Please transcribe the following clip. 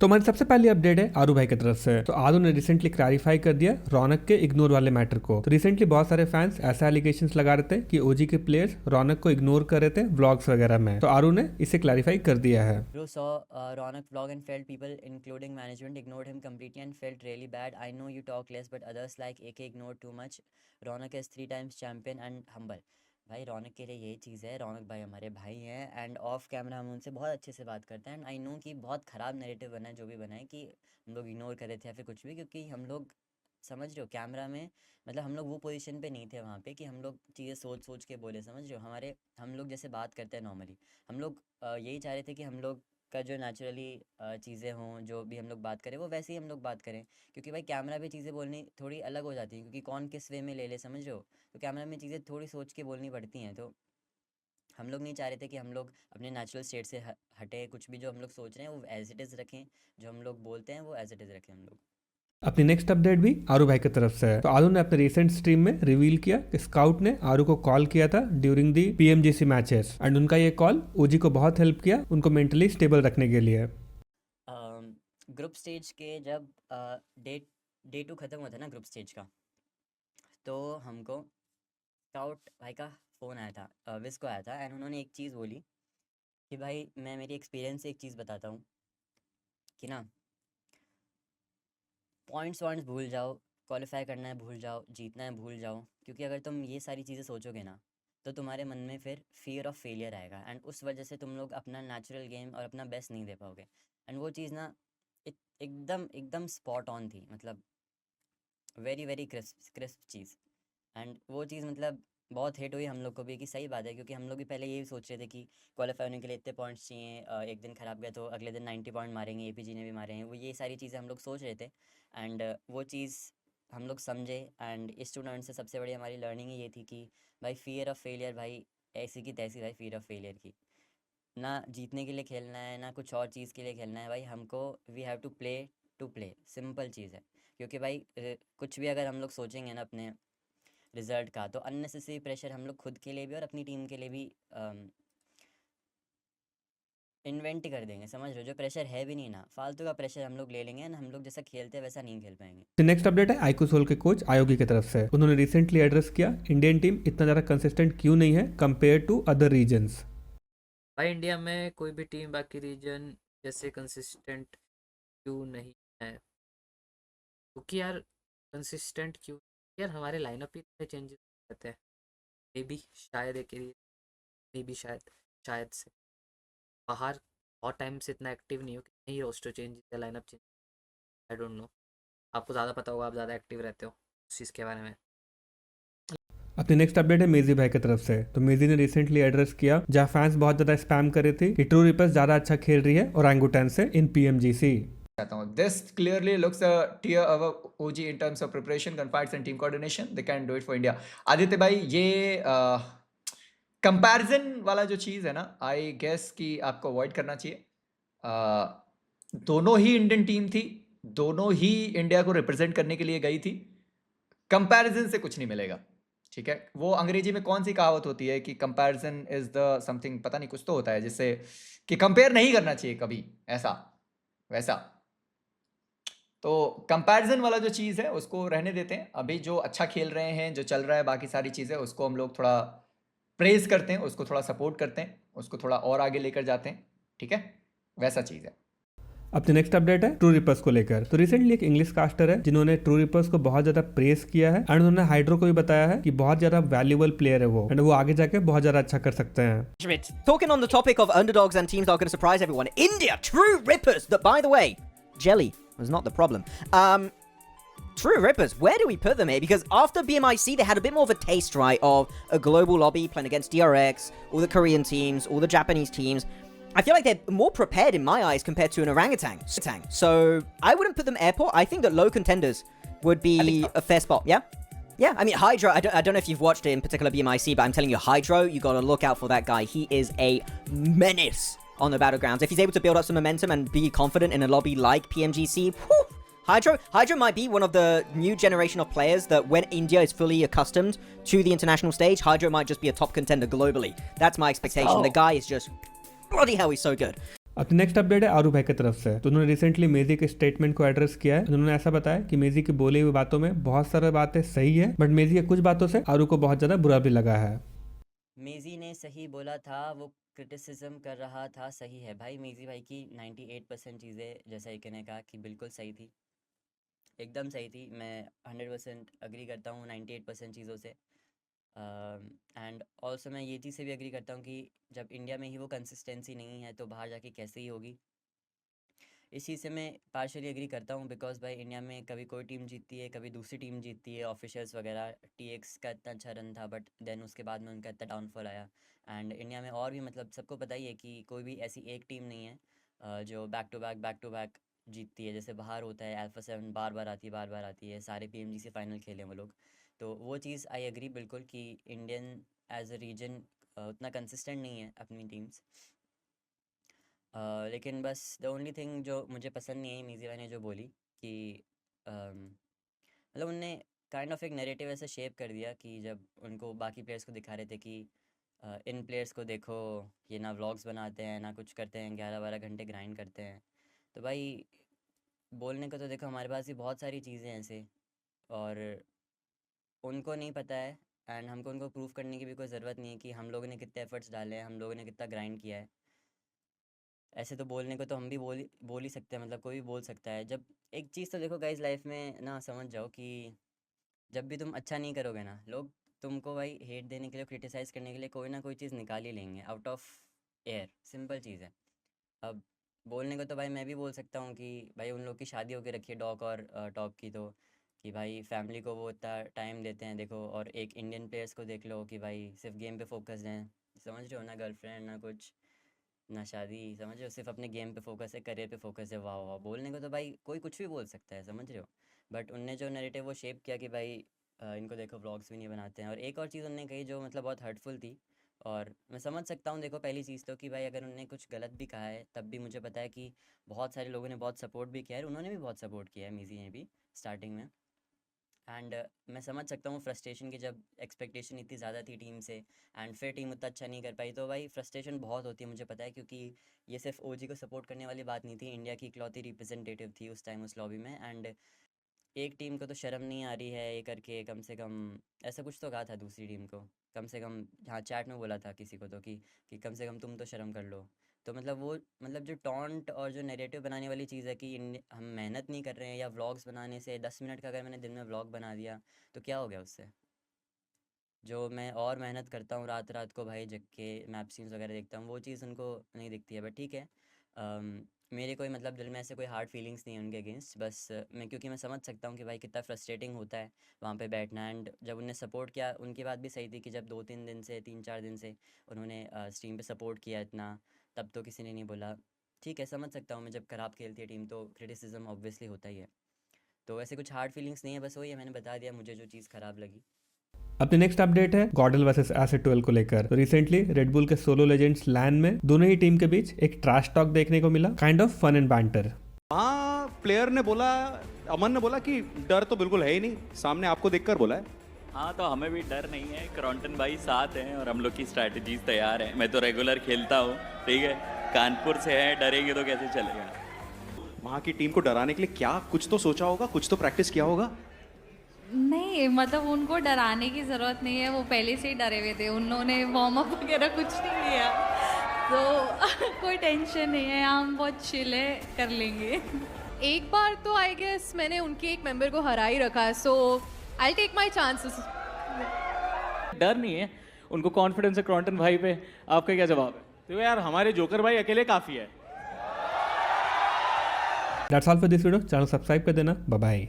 तो हमारी सबसे पहली अपडेट है आरू भाई की तरफ से। तो आरू ने रिसेंटली क्लैरिफाई कर दिया रौनक के इग्नोर वाले मैटर को। तो रिसेंटली बहुत सारे फैंस ऐसे एलिगेशंस लगा रहे थे कि ओजी के प्लेयर्स रौनक को इग्नोर कर रहे थे व्लॉग्स वगैरह में। तो आरू ने इसे क्लैरिफाई कर दिया है। Bro saw Ronak vlog and felt people, including management, ignored him completely and felt really bad. I know you talk less, but others like AK ignored too much. Ronak is 3 times champion and humble. भाई रौनक के लिए यही चीज़ है, रौनक भाई हमारे भाई हैं end of camera हम उनसे बहुत अच्छे से बात करते हैं एंड आई नो कि बहुत ख़राब नैरेटिव बना है जो भी बना है कि हम लोग इग्नोर कर रहे थे या फिर कुछ भी, क्योंकि हम लोग समझ रहे हो कैमरा में, मतलब हम लोग वो पोजीशन पे नहीं थे वहाँ पे कि हम लोग चीज़ें सोच सोच के बोले, समझ रहे हो। हम लोग जैसे बात करते हैं नॉर्मली, हम लोग यही चाह रहे थे कि हम लोग का जो नेचुरली चीज़ें हों, जो भी हम लोग बात करें वो वैसे ही हम लोग बात करें, क्योंकि भाई कैमरा पे चीज़ें बोलनी थोड़ी अलग हो जाती हैं, क्योंकि कौन किस वे में ले ले, समझ रहे हो। तो कैमरा में चीज़ें थोड़ी सोच के बोलनी पड़ती हैं, तो हम लोग नहीं चाह रहे थे कि हम लोग अपने नेचुरल स्टेट से हटे, कुछ भी जो हम लोग सोच रहे हैं वो एज इट इज़ रखें, जो हम लोग बोलते हैं वो एज इट इज़ रखें हम लोग। अपनी नेक्स्ट अपडेट भी आरू भाई की तरफ से है। तो आरू ने अपने रिसेंट स्ट्रीम में रिवील किया कि स्काउट ने आरू को कॉल किया था during the PMGC matches and उनका ये कॉल ओजी को बहुत हेल्प किया उनको मेंटली स्टेबल रखने के लिए। ग्रुप स्टेज के जब डे डे 2 ख़त्म हुआ था ना ग्रुप स्टेज का, तो हमको स्काउट भाई का फ़ोन आया था, विस को आया था एंड उन्होंने एक चीज़ बोली कि भाई मैं मेरी एक्सपीरियंस से एक चीज़ बताता हूँ कि ना, पॉइंट्स वॉइंट्स भूल जाओ, क्वालिफाई करना है भूल जाओ, जीतना है भूल जाओ, क्योंकि अगर तुम ये सारी चीज़ें सोचोगे ना तो तुम्हारे मन में फिर फियर ऑफ फेलियर आएगा एंड उस वजह से तुम लोग अपना नेचुरल गेम और अपना बेस्ट नहीं दे पाओगे। एंड वो चीज़ ना एकदम एकदम स्पॉट ऑन थी, मतलब very very crisp crisp cheese. And वो चीज़ मतलब बहुत हिट हुई हम लोग को भी कि सही बात है, क्योंकि हम लोग भी पहले यही सोच रहे थे कि क्वालिफाई होने के लिए इतने पॉइंट्स चाहिए, एक दिन खराब गया तो अगले दिन 90 पॉइंट मारेंगे, एपीजी ने भी मारे हैं, वो ये सारी चीज़ें हम लोग सोच रहे थे एंड वो चीज़ हम लोग समझे। एंड इस टूर्नामेंट से सबसे बड़ी हमारी लर्निंग ये थी कि भाई फियर ऑफ फेलियर, भाई ऐसी की तैसी, भाई फियर ऑफ फेलियर की ना, जीतने के लिए खेलना है ना कुछ और चीज़ के लिए खेलना है, भाई हमको we have to play, simple चीज़ है। क्योंकि भाई कुछ भी अगर हम लोग सोचेंगे ना अपने रिजल्ट का, तो अननेसेसरी प्रेशर हम लोग खुद के लिए भी और अपनी टीम के लिए भी इन्वेंट कर देंगे, समझ रहे हो। जो प्रेशर है भी नहीं ना, फालतू का प्रेशर हम लोग ले लेंगे ना, हम लोग जैसा खेलते हैं वैसा नहीं खेल पाएंगे। नेक्स्ट अपडेट है आईकू सोल के कोच आयोगी की तरफ से। उन्होंने रिसेंटली एड्रेस किया इंडियन टीम इतना ज़्यादा कंसिस्टेंट क्यों नहीं है कंपेयर टू अदर रीजन्स। भाई इंडिया में कोई भी टीम बाकी रीजन जैसे कंसिस्टेंट क्यों नहीं है, क्योंकि यार कंसिस्टेंट क्यों यार, हमारे लाइनअप ही इतने चेंजेस रहते हैं। मे बी शायद एक मे बी शायद से बाहर बहुत टाइम से इतना एक्टिव नहीं हो कि नहीं रोस्टर चेंज या lineup change, I don't know, आपको ज़्यादा पता होगा, आप ज़्यादा एक्टिव रहते हो उस चीज़ के बारे में। अपनी नेक्स्ट अपडेट है मेजी भाई की तरफ से। तो मेजी ने रिसेंटली एड्रेस किया जहाँ फैंस बहुत ज़्यादा स्पैम कर रही थी कि ट्रू रिपर्स ज़्यादा अच्छा खेल रही है ओरंगुटैन से इन PMGC. This clearly looks a tier of a OG in terms of preparation, gunfights and team coordination. They can do it for India. Aditya भाई ये कंपैरिजन वाला जो चीज़ है ना, आई गेस कि आपको अवॉइड करना चाहिए। दोनों ही इंडियन टीम थी, दोनों ही इंडिया को रिप्रेजेंट करने के लिए गई थी, कंपैरिजन से कुछ नहीं मिलेगा, ठीक है। वो अंग्रेजी में कौन सी कहावत होती है कि कंपैरिजन इज द समथिंग, पता नहीं कुछ तो होता है जिससे कि कंपेयर नहीं करना चाहिए कभी, ऐसा वैसा। तो कंपैरिजन वाला जो चीज़ है उसको रहने देते हैं। अभी जो अच्छा खेल रहे हैं, जो चल रहा है, बाकी सारी चीज़ें उसको हम लोग थोड़ा प्रेज करते हैं, उसको थोड़ा सपोर्ट करते हैं, उसको थोड़ा और आगे लेकर जाते हैं, ठीक है, वैसा चीज़ है। अपनी नेक्स्ट अपडेट है ट्रू रिपर्स को लेकर। तो रिसेंटली एक इंग्लिश कास्टर है जिन्होंने ट्रू रिपर्स को बहुत ज्यादा प्रेस किया है एंड उन्होंने हाइड्रो को भी बताया है कि बहुत ज्यादा वैल्यूएबल प्लेयर है वो एंड वो आगे जाके बहुत ज्यादा अच्छा कर सकते हैं। Talking on the topic of underdogs and teams that are going to surprise everyone, India, True Rippers, that by the way, Jelly was not the problem. True Rippers, where do we put them here? Because after BMIC, they had a bit more of a taste, right, of a global lobby playing against DRX, all the Korean teams, all the Japanese teams. I feel like they're more prepared in my eyes compared to an orangutan. So I wouldn't put them airport. I think that low contenders would be a fair spot. Yeah? Yeah, I mean, Hydro, I don't know if you've watched it in particular BMIC, but I'm telling you, Hydro, you got to look out for that guy. He is a menace on the battlegrounds. If he's able to build up some momentum and be confident in a lobby like PMGC, whew, Hydro might be one of the new generation of players that when India is fully accustomed to the international stage, Hydro might just be a top contender globally. That's my expectation. The guy is just... bloody hell, he's so good. अब next update है आरू भाई की तरफ से। तो उन्होंने recently मेजी के स्टेटमेंट को एड्रेस किया है। उन्होंने ऐसा बताया कि मेजी की बोली हुई बातों में बहुत सारी बातें सही है, बट मेजी के कुछ बातों से आरू को बहुत ज्यादा बुरा भी लगा है। मेजी ने सही बोला था, वो क्रिटिसिज्म कर रहा था, सही है भाई। मेजी भाई की 98% चीज़ें, जैसा एक ने कहा कि बिल्कुल सही थी, एकदम सही थी। मैं 100% अग्री करता हूँ 98% चीज़ों से। एंड ऑल्सो मैं ये चीज़ से भी अग्री करता हूँ कि जब इंडिया में ही वो कंसिस्टेंसी नहीं है तो बाहर जाके कैसे ही होगी। इस चीज़ से मैं पार्शली एग्री करता हूँ, बिकॉज भाई इंडिया में कभी कोई टीम जीतती है, कभी दूसरी टीम जीतती है। ऑफिशियल्स वगैरह, TX का इतना अच्छा रन था, बट देन उसके बाद में उनका इतना डाउनफॉल आया। एंड इंडिया में और भी, मतलब सबको पता ही है कि कोई भी ऐसी एक टीम नहीं है जो बैक टू बैक जीतती है। जैसे बाहर होता है अल्फा 7 बार बार आती है, सारे PMG से फाइनल खेले वो लोग। तो वो चीज़ आई एग्री बिल्कुल कि इंडियन एज अ रीजन उतना कंसिस्टेंट नहीं है अपनी टीम्स। लेकिन बस द ओनली थिंग जो मुझे पसंद नहीं आई मीज़ी भाई ने जो बोली कि मतलब उनने काइंड ऑफ एक नैरेटिव ऐसे शेप कर दिया कि जब उनको बाकी प्लेयर्स को दिखा रहे थे कि इन प्लेयर्स को देखो, ये ना व्लॉग्स बनाते हैं ना कुछ करते हैं, 11-12 घंटे ग्राइंड करते हैं। तो भाई बोलने को तो देखो हमारे पास भी बहुत सारी चीज़ें हैं ऐसे, और उनको नहीं पता है। एंड हमको उनको प्रूव करने की भी कोई ज़रूरत नहीं है कि हम लोगों ने कितने एफर्ट्स डाले हैं, हम लोगों ने कितना ग्राइंड किया है। ऐसे तो बोलने को तो हम भी बोल ही सकते हैं, मतलब कोई भी बोल सकता है। जब एक चीज़ तो देखो गाइस, लाइफ में ना समझ जाओ कि जब भी तुम अच्छा नहीं करोगे ना, लोग तुमको भाई हेट देने के लिए, क्रिटिसाइज़ करने के लिए कोई ना कोई चीज़ निकाल ही लेंगे आउट ऑफ एयर। सिंपल चीज़ है। अब बोलने को तो भाई मैं भी बोल सकता हूँ कि भाई उन लोग की शादी होके रखी है, डॉक और टॉप की, तो कि भाई फैमिली को वो इतना टाइम देते हैं देखो। और एक इंडियन प्लेयर्स को देख लो कि भाई सिर्फ गेम पे फोकस्ड हैं, समझ रहे हो ना, गर्लफ्रेंड ना कुछ ना शादी, समझ रहे हो, सिर्फ अपने गेम पे फोकस है, करियर पे फोकस है। वाह वाह, बोलने को तो भाई कोई कुछ भी बोल सकता है, समझ रहे हो। बट उनने जो नैरेटिव वो शेप किया कि भाई इनको देखो व्लॉग्स भी नहीं बनाते हैं। और एक और चीज़ उनने कही जो मतलब बहुत हर्टफुल थी, और मैं समझ सकता हूँ। देखो पहली चीज़ तो कि भाई अगर उन्होंने कुछ गलत भी कहा है, तब भी मुझे पता है कि बहुत सारे लोगों ने बहुत सपोर्ट भी किया है, उन्होंने भी बहुत सपोर्ट किया है, मीज़ी ने भी स्टार्टिंग में। एंड मैं समझ सकता हूँ फ्रस्ट्रेशन की, जब एक्सपेक्टेशन इतनी ज़्यादा थी टीम से एंड फिर टीम उतना अच्छा नहीं कर पाई, तो भाई फ्रस्ट्रेशन बहुत होती है, मुझे पता है। क्योंकि ये सिर्फ OG को सपोर्ट करने वाली बात नहीं थी, इंडिया की इकलौती रिप्रेजेंटेटिव थी उस टाइम उस लॉबी में। एंड एक टीम को तो शर्म नहीं आ रही है ये करके, कम से कम ऐसा कुछ तो कहा था दूसरी टीम को, कम से कम। हाँ, चैट में बोला था किसी को तो कि कम से कम तुम तो शर्म कर लो। तो मतलब वो, मतलब जो टॉन्ट और जो नैरेटिव बनाने वाली चीज़ है कि हम मेहनत नहीं कर रहे हैं, या व्लॉग्स बनाने से 10 मिनट का अगर मैंने दिन में व्लॉग बना दिया तो क्या हो गया उससे। जो मैं और मेहनत करता हूँ रात रात को भाई जग के मैप सीन्स वगैरह देखता हूँ, वो चीज़ उनको नहीं दिखती है। बट ठीक है, मेरे कोई मतलब दिल में ऐसे कोई हार्ड फीलिंग्स नहीं है उनके अगेंस्ट। बस मैं, क्योंकि मैं समझ सकता हूँ कि भाई कितना फ्रस्ट्रेटिंग होता है वहाँ पे बैठना। एंड जब उन्हें सपोर्ट किया, उनकी बात भी सही थी कि जब 2-3 दिन से, 3-4 दिन से उन्होंने स्ट्रीम पे सपोर्ट किया इतना, तब तो किसी ने नहीं बोला। ठीक है, समझ सकता हूँ मैं, जब ख़राब खेलती है टीम तो क्रिटिसिज्म ऑब्वियसली होता ही है। तो ऐसे कुछ हार्ड फीलिंग्स नहीं है, बस वही है, मैंने बता दिया मुझे जो चीज़ ख़राब लगी। अपने नेक्स्ट अपडेट है गॉडल वर्सेस एसिड 12 को लेकर। तो रिसेंटली रेडबुल के सोलो लेजेंड्स लैन में दोनों ही टीम के बीच एक ट्रैश टॉक देखने को मिला, kind of fun and banter. हाँ, प्लेयर ने बोला, अमन ने बोला कि डर तो बिल्कुल है ही नहीं, सामने आपको देखकर बोला है। हाँ, तो हमें भी डर नहीं है, क्रॉन्टन भाई साथ हैं और हम लोग की स्ट्रैटेजीज तैयार है। मैं तो रेगुलर खेलता हूँ, ठीक है, कानपुर से है, डरेंगे तो कैसे चलेगा। वहाँ की टीम को डराने के लिए क्या कुछ तो सोचा होगा, कुछ तो प्रैक्टिस किया होगा। नहीं, मतलब उनको डराने की ज़रूरत नहीं है, वो पहले से ही डरे हुए थे, उन्होंने वार्म अप वगैरह कुछ नहीं किया, तो कोई टेंशन नहीं है, हम बहुत चिल है, कर लेंगे। एक बार तो आई गेस मैंने उनके एक मेंबर को हरा ही रखा है, सो आई टेक माई चांसेस। डर नहीं है, उनको कॉन्फिडेंस है क्रॉन्टन भाई पे। आपका क्या जवाब है? तो यार हमारे जोकर भाई अकेले काफ़ी है। That's all for this video. Channel subscribe कर देना। Bye bye.